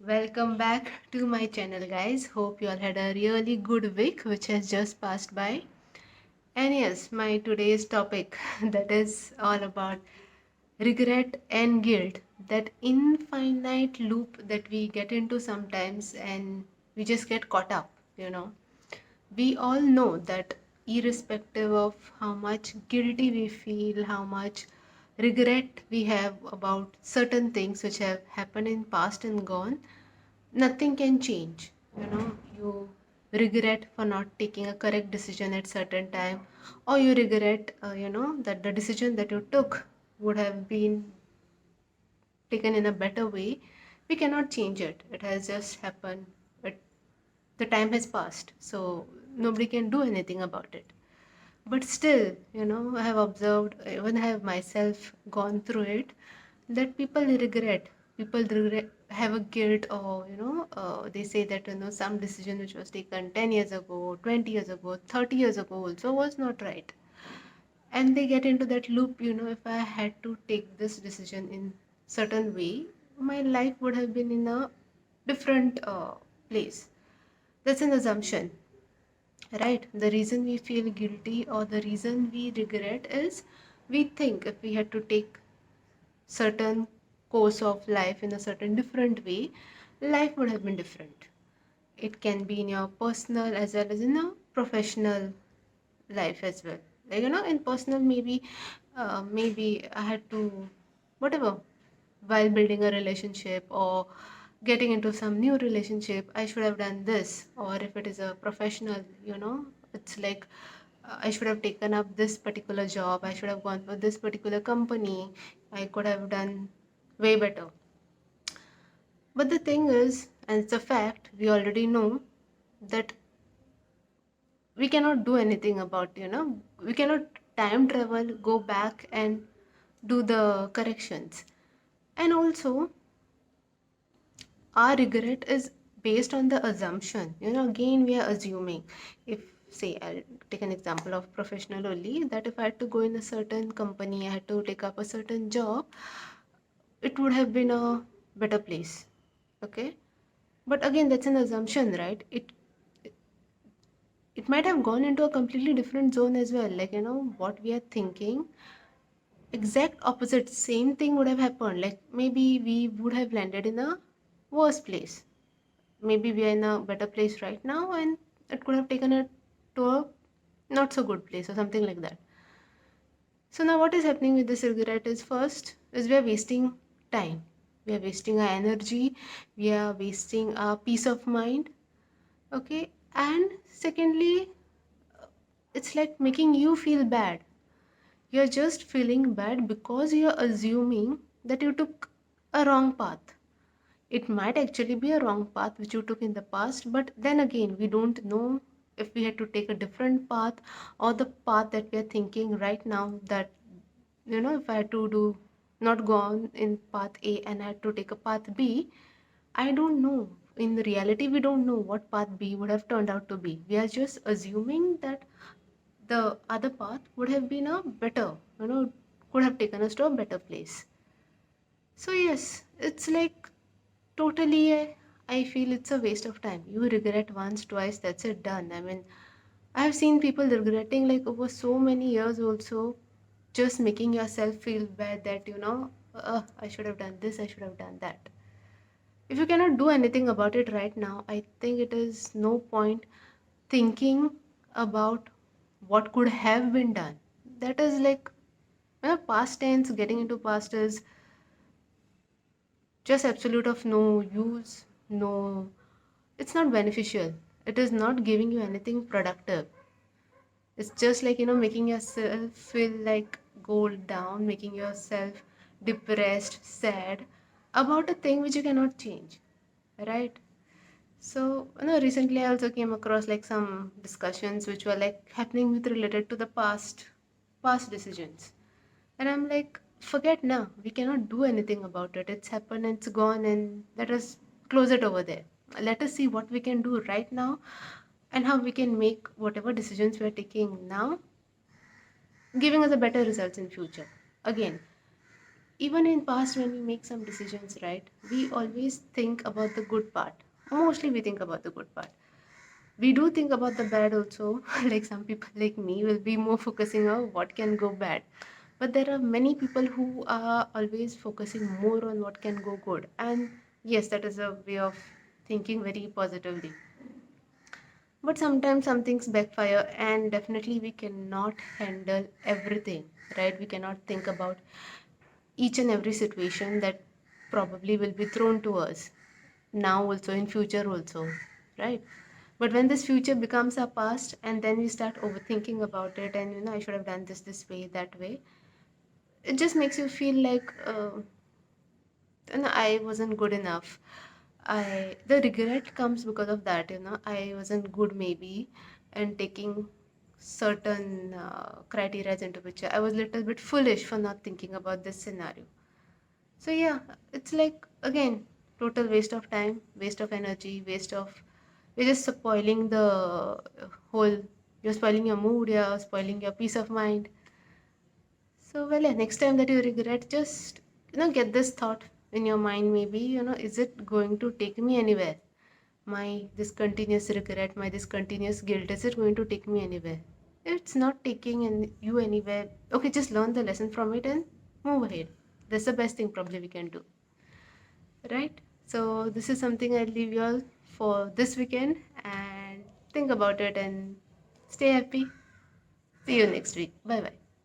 Welcome back to my channel, guys. Hope you all had a really good week which has just passed by. And yes, my today's topic that is all about regret and guilt, that infinite loop that we get into sometimes and we just get caught up. We all know that irrespective of how much guilty we feel, how much regret we have about certain things which have happened in past and gone, nothing can change. You regret for not taking a correct decision at certain time, or you regret that the decision that you took would have been taken in a better way. We cannot change it. It has just happened. The time has passed, so nobody can do anything about it. But still, I have observed, even I have myself gone through it, that people regret, have a guilt, or they say that some decision which was taken 10 years ago, 20 years ago, 30 years ago also was not right. And they get into that loop, if I had to take this decision in certain way, my life would have been in a different place. That's an assumption, right? The reason we feel guilty or the reason we regret is we think if we had to take certain course of life in a certain different way, life would have been different. It can be in your personal as well as in a professional life as well. Like, in personal, maybe I had to, whatever, while building a relationship or getting into some new relationship, I should have done this. Or if it is a professional, it's like I should have taken up this particular job, I should have gone for this particular company, I could have done way better. But the thing is, and it's a fact, we already know that we cannot do anything about, we cannot time travel, go back and do the corrections. And also, our regret is based on the assumption. Again, we are assuming. If, say, I'll take an example of professional only, that if I had to go in a certain company, I had to take up a certain job, it would have been a better place. Okay, but again, that's an assumption, right? It might have gone into a completely different zone as well. Like, what we are thinking, exact opposite, same thing would have happened. Like, maybe we would have landed in a worse place. Maybe we are in a better place right now, and it could have taken it to a not so good place or something like that. So now what is happening with this regret is, first is we are wasting time, we are wasting our energy, we are wasting our peace of mind. Okay, and secondly, it's like making you feel bad. You're just feeling bad because you're assuming that you took a wrong path. It might actually be a wrong path which you took in the past, but then again, we don't know if we had to take a different path, or the path that we are thinking right now, that if I had to do, not go on in path A and I had to take a path B, I don't know. In reality, we don't know what path B would have turned out to be. We are just assuming that the other path would have been a better, could have taken us to a better place. So yes, it's like totally, I feel it's a waste of time. You regret once, twice, that's it, done. I mean, I have seen people regretting like over so many years also, just making yourself feel bad that, I should have done this, I should have done that. If you cannot do anything about it right now, I think it is no point thinking about what could have been done. That is like, past tense, getting into past is just absolute of no use, no, it's not beneficial. It is not giving you anything productive. It's just like, making yourself feel like gold down, making yourself depressed, sad about a thing which you cannot change, right? So, recently I also came across like some discussions which were like happening with related to the past decisions. And I'm like, forget now. We cannot do anything about it. It's happened, it's gone, and let us close it over there. Let us see what we can do right now and how we can make whatever decisions we are taking now, giving us a better results in future. Again, even in past when we make some decisions, right, we always think about the good part. Mostly we think about the good part. We do think about the bad also. Like some people like me will be more focusing on what can go bad, but there are many people who are always focusing more on what can go good. And yes, that is a way of thinking very positively. But sometimes some things backfire, and definitely we cannot handle everything, right? We cannot think about each and every situation that probably will be thrown to us now also, in future also, right? But when this future becomes our past and then we start overthinking about it, and I should have done this way, that way, it just makes you feel like I wasn't good enough. The regret comes because of that, I wasn't good maybe, and taking certain criteria into picture. I was a little bit foolish for not thinking about this scenario. So yeah, it's like again, total waste of time, waste of energy, waste of, you're just spoiling the whole, you're spoiling your mood, you're spoiling your peace of mind. So well, yeah, next time that you regret, just get this thought in your mind. Maybe is it going to take me anywhere? My this continuous regret, my this continuous guilt, is it going to take me anywhere? If it's not taking you anywhere, okay, just learn the lesson from it and move ahead. That's the best thing probably we can do, right? So this is something I'll leave you all for this weekend, and think about it and stay happy. See you next week. Bye bye.